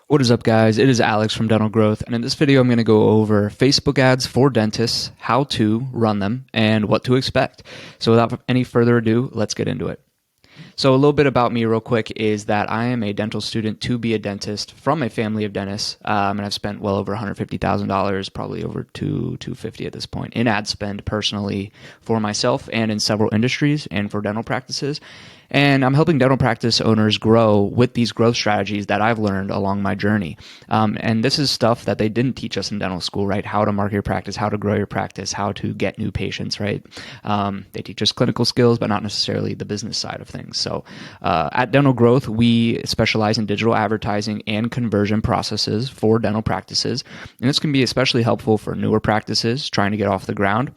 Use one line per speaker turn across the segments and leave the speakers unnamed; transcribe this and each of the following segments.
What is up, guys? It is Alex from Dental Growth, and in this video I'm going to go over Facebook ads for dentists, how to run them, and what to expect. So without any further ado, let's get into it. So a little bit about me real quick is that I am a dental student to be a dentist from a family of dentists, and I've spent well over $150,000, probably over $250 at this point, in ad spend personally for myself and in several industries and for dental practices. And I'm helping dental practice owners grow with these growth strategies that I've learned along my journey. And this is stuff that they didn't teach us in dental school, right? How to market your practice, how to grow your practice, how to get new patients, right? They teach us clinical skills, but not necessarily the business side of things. So at Dental Growth, we specialize in digital advertising and conversion processes for dental practices. And this can be especially helpful for newer practices trying to get off the ground,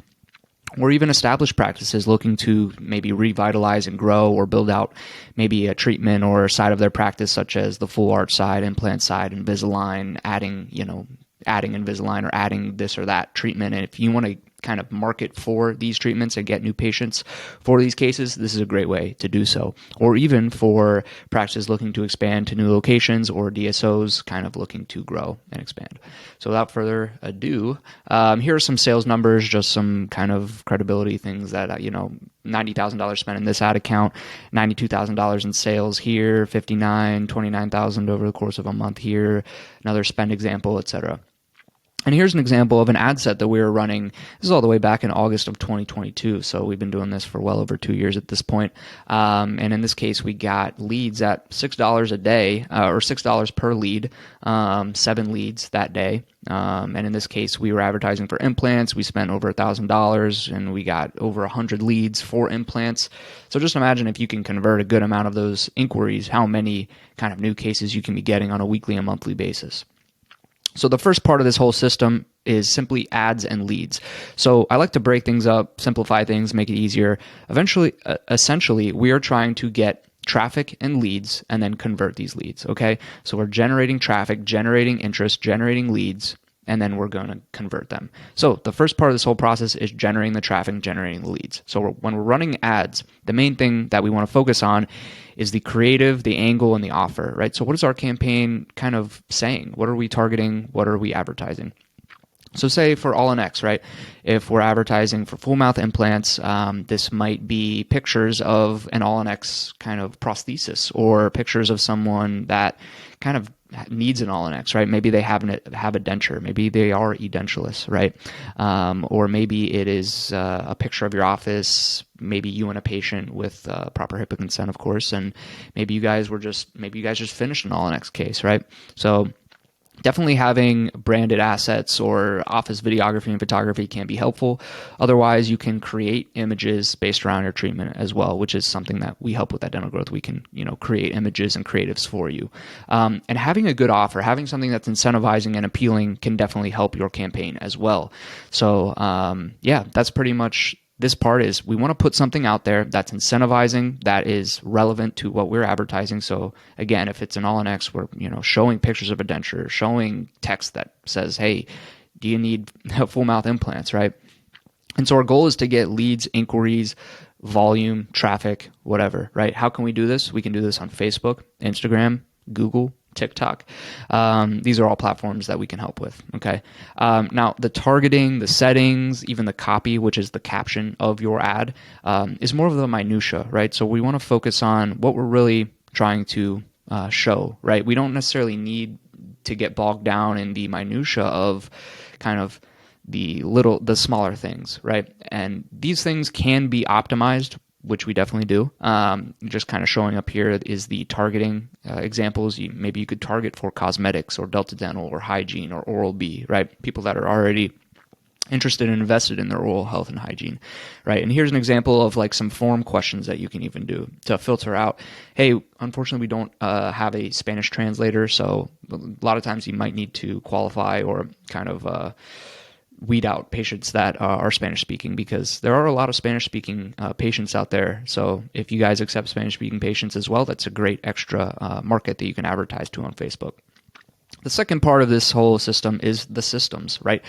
or even established practices looking to maybe revitalize and grow or build out maybe a treatment or a side of their practice, such as the full arch side, implant side, Invisalign, adding Invisalign or adding this or that treatment. And if you want to kind of market for these treatments and get new patients for these cases, this is a great way to do so. Or even for practices looking to expand to new locations, or DSOs kind of looking to grow and expand. So without further ado, here are some sales numbers, just some kind of credibility things that, $90,000 spent in this ad account, $92,000 in sales here, $59,000, $29,000 over the course of a month here, another spend example, etc. And here's an example of an ad set that we were running. This is all the way back in August of 2022. So we've been doing this for well over 2 years at this point. And in this case, we got leads at $6 a day, or $6 per lead, 7 leads that day. And in this case, we were advertising for implants. We spent over $1,000 and we got over 100 leads for implants. So just imagine if you can convert a good amount of those inquiries, how many kind of new cases you can be getting on a weekly and monthly basis. So the first part of this whole system is simply ads and leads. So I like to break things up, simplify things, make it easier. Essentially, we are trying to get traffic and leads and then convert these leads, okay? So we're generating traffic, generating interest, generating leads, and then we're going to convert them. So the first part of this whole process is generating the traffic, generating the leads. So when we're running ads, the main thing that we want to focus on is the creative, the angle, and the offer, right? So what is our campaign kind of saying? What are we targeting? What are we advertising? So say for All-in-X, right? If we're advertising for full mouth implants, this might be pictures of an All-in-X kind of prosthesis, or pictures of someone that kind of needs an All-in-X, right? Maybe they have a denture. Maybe they are edentulous, right? Or maybe it is a picture of your office, maybe you and a patient with proper HIPAA consent, of course, and maybe you guys just finished an All-in-X case, right? So definitely having branded assets or office videography and photography can be helpful. Otherwise, you can create images based around your treatment as well, which is something that we help with at Dental Growth. We can, create images and creatives for you. And having a good offer, having something that's incentivizing and appealing can definitely help your campaign as well. So, that's pretty much this part. Is we want to put something out there that's incentivizing, that is relevant to what we're advertising. So again, if it's an All-in-X, we're showing pictures of a denture, showing text that says, hey, do you need full mouth implants, right? And so our goal is to get leads, inquiries, volume, traffic, whatever, right? How can we do this? We can do this on Facebook, Instagram, Google, TikTok. These are all platforms that we can help with, okay? Now, the targeting, the settings, even the copy, which is the caption of your ad, is more of the minutia, right? So we want to focus on what we're really trying to show, right? We don't necessarily need to get bogged down in the minutia of kind of the smaller things, right? And these things can be optimized, which we definitely do. Just kind of showing up here is the targeting examples. Maybe you could target for cosmetics or Delta Dental or hygiene or Oral-B, right? People that are already interested and invested in their oral health and hygiene, right? And here's an example of like some form questions that you can even do to filter out, hey, unfortunately, we don't have a Spanish translator, so a lot of times you might need to qualify or kind of weed out patients that are Spanish speaking, because there are a lot of Spanish speaking patients out there. So if you guys accept Spanish speaking patients as well, that's a great extra market that you can advertise to on Facebook. The second part of this whole system is the systems, right?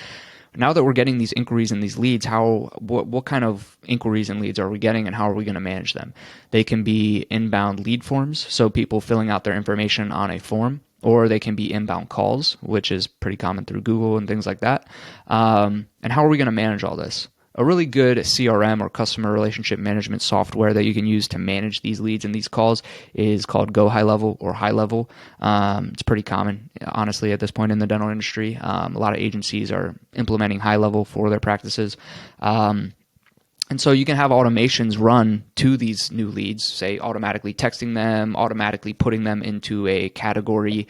Now that we're getting these inquiries and these leads, what kind of inquiries and leads are we getting, and how are we going to manage them? They can be inbound lead forms, so people filling out their information on a form. or they can be inbound calls, which is pretty common through Google and things like that. And how are we going to manage all this? A really good CRM or customer relationship management software that you can use to manage these leads and these calls is called Go High Level or High Level. It's pretty common, honestly, at this point in the dental industry. A lot of agencies are implementing High Level for their practices. And so you can have automations run to these new leads, say automatically texting them, automatically putting them into a category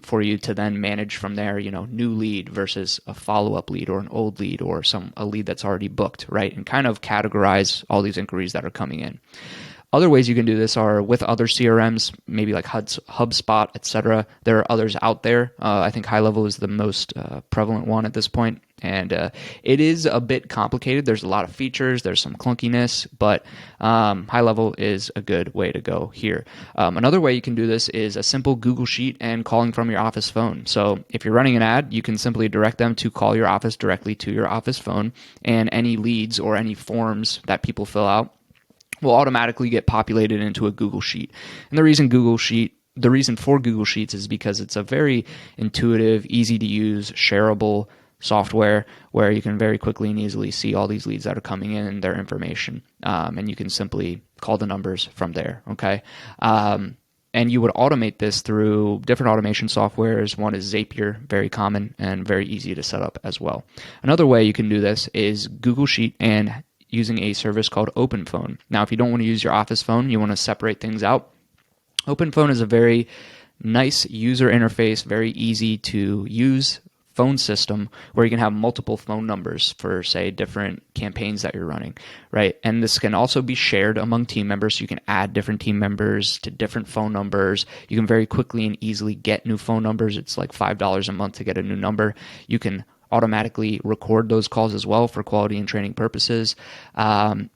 for you to then manage from there, new lead versus a follow-up lead or an old lead or a lead that's already booked, right? And kind of categorize all these inquiries that are coming in. Other ways you can do this are with other CRMs, maybe like HubSpot, etc. There are others out there. I think High Level is the most prevalent one at this point. And it is a bit complicated. There's a lot of features. There's some clunkiness, but High Level is a good way to go here. Another way you can do this is a simple Google Sheet and calling from your office phone. So if you're running an ad, you can simply direct them to call your office directly to your office phone, and any leads or any forms that people fill out will automatically get populated into a Google Sheet. And the reason for Google Sheets is because it's a very intuitive, easy to use, shareable software where you can very quickly and easily see all these leads that are coming in and their information. And you can simply call the numbers from there, okay? And you would automate this through different automation softwares. One is Zapier, very common and very easy to set up as well. Another way you can do this is Google Sheet and using a service called OpenPhone. Now, if you don't want to use your office phone, you want to separate things out. OpenPhone is a very nice user interface, very easy to use phone system where you can have multiple phone numbers for, say, different campaigns that you're running, right? And this can also be shared among team members. So you can add different team members to different phone numbers. You can very quickly and easily get new phone numbers. It's like $5 a month to get a new number. You can automatically record those calls as well for quality and training purposes. And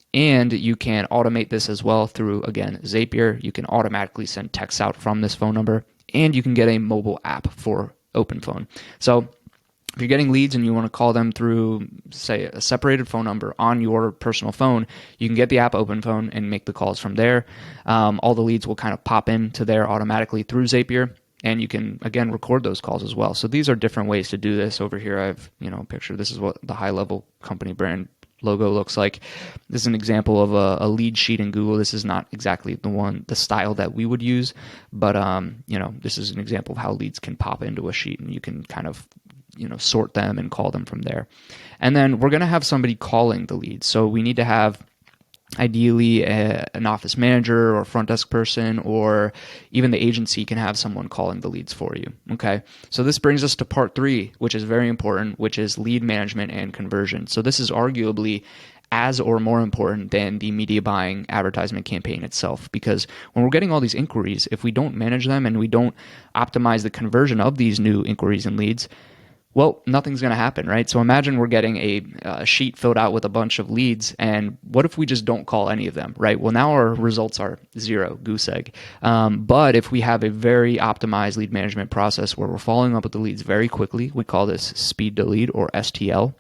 you can automate this as well through, again, Zapier. You can automatically send texts out from this phone number, and you can get a mobile app for OpenPhone. So if you're getting leads and you want to call them through, say, a separated phone number on your personal phone, you can get the app OpenPhone and make the calls from there. All the leads will kind of pop into there automatically through Zapier. And you can, again, record those calls as well. So these are different ways to do this. Over here, I have, a picture. This is what the High Level company brand logo looks like. This is an example of a lead sheet in Google. This is not exactly the style that we would use, but, this is an example of how leads can pop into a sheet, and you can kind of, sort them and call them from there. And then we're going to have somebody calling the leads. So we need to have ideally an office manager or front desk person, or even the agency can have someone calling the leads for you. Okay. So this brings us to part 3, which is very important, which is lead management and conversion. So this is arguably as or more important than the media buying advertisement campaign itself, because when we're getting all these inquiries, if we don't manage them and we don't optimize the conversion of these new inquiries and leads, well, nothing's going to happen, right? So imagine we're getting a sheet filled out with a bunch of leads, and what if we just don't call any of them, right? Well, now our results are 0, goose egg. But if we have a very optimized lead management process where we're following up with the leads very quickly, we call this speed to lead or STL.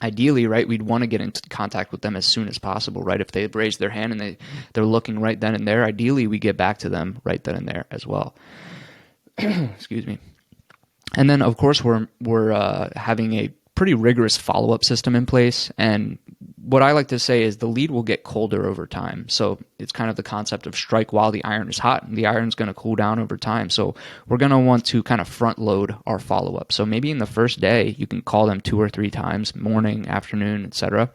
Ideally, right, we'd want to get into contact with them as soon as possible, right? If they've raised their hand and they're looking right then and there, ideally we get back to them right then and there as well. Excuse me. And then, of course, we're having a pretty rigorous follow-up system in place. And what I like to say is the lead will get colder over time. So it's kind of the concept of strike while the iron is hot, and the iron's going to cool down over time. So we're going to want to kind of front load our follow-up. So maybe in the first day, you can call them 2 or 3 times, morning, afternoon, etc.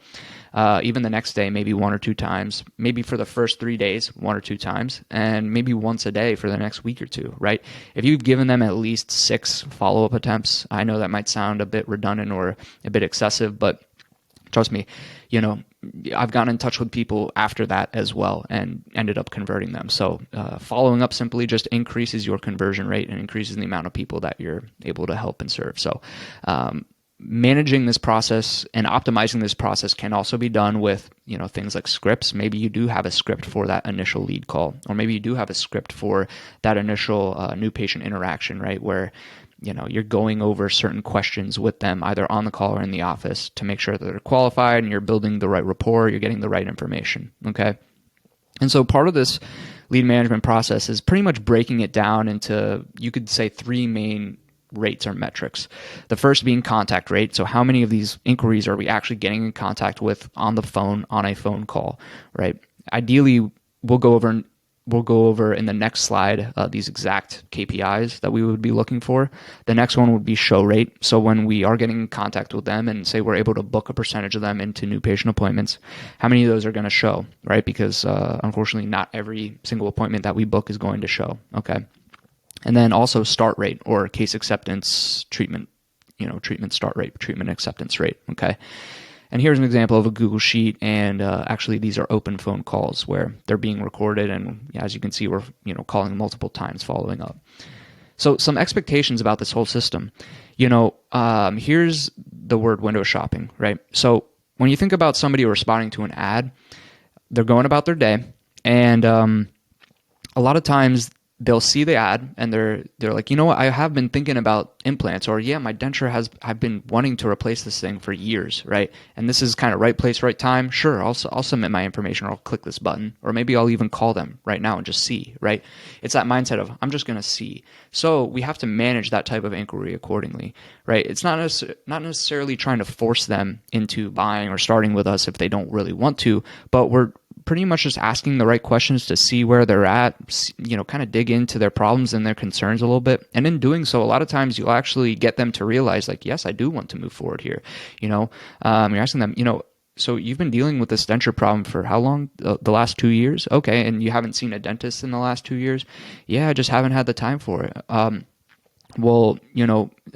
Even the next day, maybe 1 or 2 times, maybe for the first 3 days, 1 or 2 times, and maybe once a day for the next week or 2, right? If you've given them at least 6 follow-up attempts, I know that might sound a bit redundant or a bit excessive, but trust me, I've gotten in touch with people after that as well and ended up converting them. So following up simply just increases your conversion rate and increases the amount of people that you're able to help and serve. So managing this process and optimizing this process can also be done with, things like scripts. Maybe you do have a script for that initial lead call, or maybe you do have a script for that initial new patient interaction, right? Where, you're going over certain questions with them either on the call or in the office to make sure that they're qualified and you're building the right rapport, you're getting the right information. Okay. And so part of this lead management process is pretty much breaking it down into, you could say, three main rates or metrics. The first being contact rate. So how many of these inquiries are we actually getting in contact with on the phone, on a phone call, right? Ideally, we'll go over in the next slide these exact KPIs that we would be looking for. The next one would be show rate. So when we are getting in contact with them and say we're able to book a percentage of them into new patient appointments, how many of those are going to show, right? Because unfortunately, not every single appointment that we book is going to show, okay? And then also start rate, or case acceptance treatment, treatment start rate, treatment acceptance rate, okay? And here's an example of a Google Sheet, and actually these are open phone calls where they're being recorded, and as you can see, we're calling multiple times following up. So some expectations about this whole system. Here's the word window shopping, right? So when you think about somebody responding to an ad, they're going about their day, and a lot of times they'll see the ad and they're like, I have been thinking about implants, or my denture I've been wanting to replace this thing for years, right? And this is kind of right place, right time. Sure, I'll submit my information, or I'll click this button, or maybe I'll even call them right now and just see, right? It's that mindset of, I'm just going to see. So we have to manage that type of inquiry accordingly, right? It's not necessarily trying to force them into buying or starting with us if they don't really want to, but we're pretty much just asking the right questions to see where they're at, kind of dig into their problems and their concerns a little bit. And in doing so, a lot of times you'll actually get them to realize, like, yes, I do want to move forward here. You're asking them, so you've been dealing with this denture problem for how long? The last 2 years? Okay. And you haven't seen a dentist in the last 2 years? Yeah, I just haven't had the time for it. Well,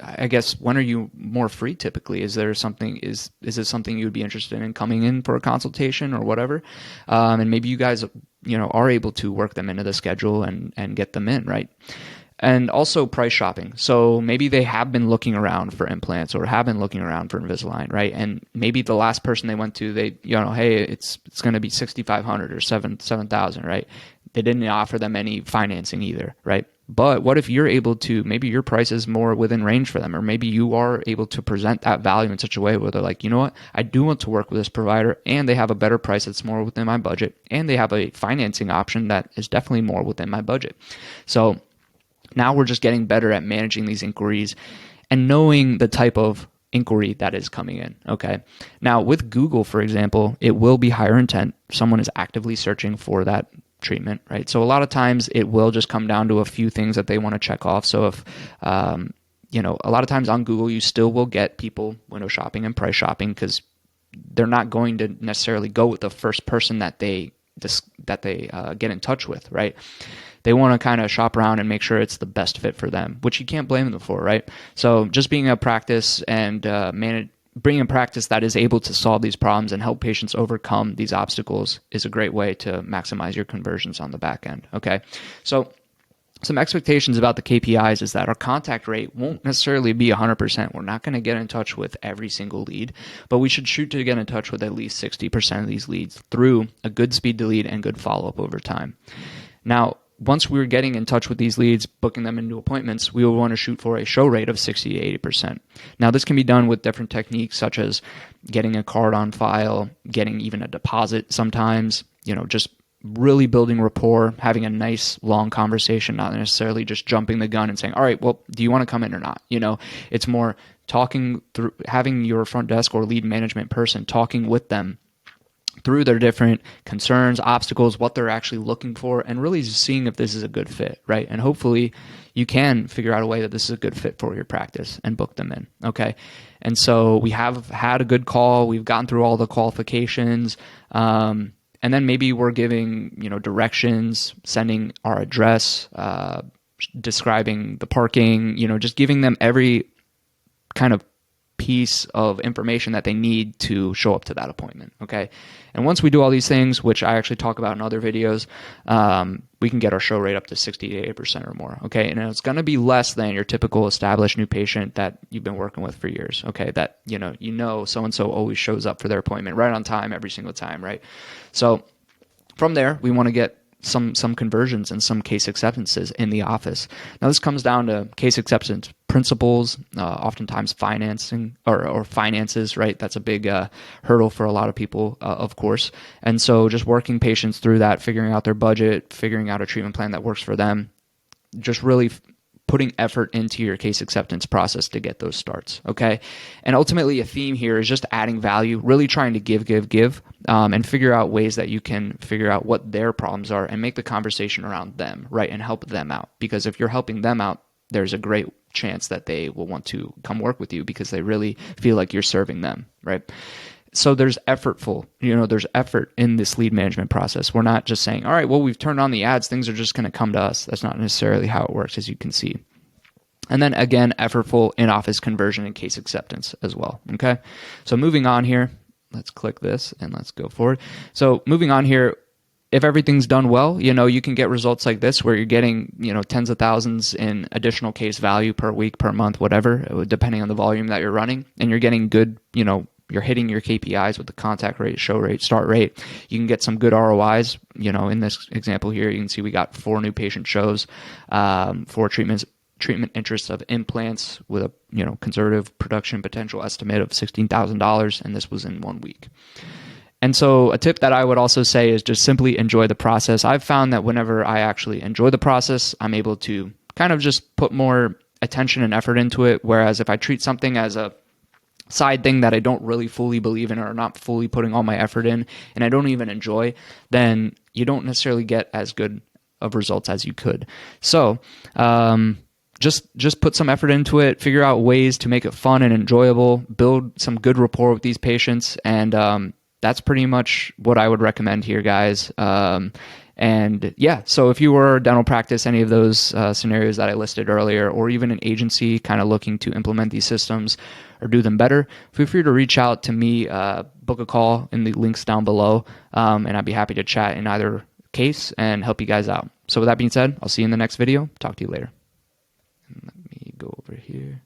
I guess, when are you more free typically? Is there something, is it something you would be interested in coming in for a consultation or whatever? And maybe you guys, are able to work them into the schedule and get them in, right? And also price shopping. So maybe they have been looking around for implants or have been looking around for Invisalign, right? And maybe the last person they went to, they, hey, it's going to be $6,500 or $7,000, right? They didn't offer them any financing either, right? But what if you're able to, maybe your price is more within range for them, or maybe you are able to present that value in such a way where they're like, what, I do want to work with this provider, and they have a better price that's more within my budget, and they have a financing option that is definitely more within my budget. So now we're just getting better at managing these inquiries and knowing the type of inquiry that is coming in, okay? Now with Google, for example, it will be higher intent. Someone is actively searching for that treatment, right? So a lot of times it will just come down to a few things that they want to check off. So if, a lot of times on Google, you still will get people window shopping and price shopping because they're not going to necessarily go with the first person that they get in touch with, right? They want to kind of shop around and make sure it's the best fit for them, which you can't blame them for, right? So just being a practice and bringing a practice that is able to solve these problems and help patients overcome these obstacles is a great way to maximize your conversions on the back end, okay? So some expectations about the KPIs is that our contact rate won't necessarily be 100%. We're not going to get in touch with every single lead, but we should shoot to get in touch with at least 60% of these leads through a good speed to lead and good follow-up over time. Now, once we're getting in touch with these leads, booking them into appointments, we will want to shoot for a show rate of 60 to 80%. Now, this can be done with different techniques such as getting a card on file, getting even a deposit sometimes, just really building rapport, having a nice long conversation, not necessarily just jumping the gun and saying, all right, well, do you want to come in or not? It's more talking through, having your front desk or lead management person talking with them through their different concerns, obstacles, what they're actually looking for, and really just seeing if this is a good fit, right? And hopefully you can figure out a way that this is a good fit for your practice and book them in, okay? And so we have had a good call. We've gotten through all the qualifications, and then maybe we're giving, directions, sending our address, describing the parking, just giving them every kind of piece of information that they need to show up to that appointment, okay? And once we do all these things, which I actually talk about in other videos, we can get our show rate up to 60 to 80% or more, okay? And it's going to be less than your typical established new patient that you've been working with for years, okay? That, so-and-so always shows up for their appointment right on time every single time, right? So from there, we want to get some conversions and some case acceptances in the office. Now, this comes down to case acceptance principles, oftentimes financing or finances, right? That's a big hurdle for a lot of people, of course. And so just working patients through that, figuring out their budget, figuring out a treatment plan that works for them, just really putting effort into your case acceptance process to get those starts, okay? And ultimately a theme here is just adding value, really trying to give, and figure out ways that you can figure out what their problems are and make the conversation around them, right? And help them out. Because if you're helping them out, there's a great chance that they will want to come work with you because they really feel like you're serving them, right? So there's there's effort in this lead management process. We're not just saying, all right, well, we've turned on the ads, things are just going to come to us. That's not necessarily how it works, as you can see. And then again, effortful in-office conversion and case acceptance as well, okay? So moving on here, let's click this and let's go forward. So moving on here, if everything's done well, you can get results like this where you're getting, tens of thousands in additional case value per week, per month, whatever, depending on the volume that you're running. And you're getting good, you're hitting your KPIs with the contact rate, show rate, start rate. You can get some good ROIs. In this example here, you can see we got 4 new patient shows, 4 treatment interests of implants with a conservative production potential estimate of $16,000, and this was in 1 week. And so a tip that I would also say is just simply enjoy the process. I've found that whenever I actually enjoy the process, I'm able to kind of just put more attention and effort into it. Whereas if I treat something as a side thing that I don't really fully believe in or not fully putting all my effort in and I don't even enjoy, then you don't necessarily get as good of results as you could. So just put some effort into it, figure out ways to make it fun and enjoyable, build some good rapport with these patients, and that's pretty much what I would recommend here, guys. And yeah, so if you were a dental practice, any of those scenarios that I listed earlier, or even an agency kind of looking to implement these systems or do them better, feel free to reach out to me, book a call in the links down below, and I'd be happy to chat in either case and help you guys out. So with that being said, I'll see you in the next video. Talk to you later. Let me go over here.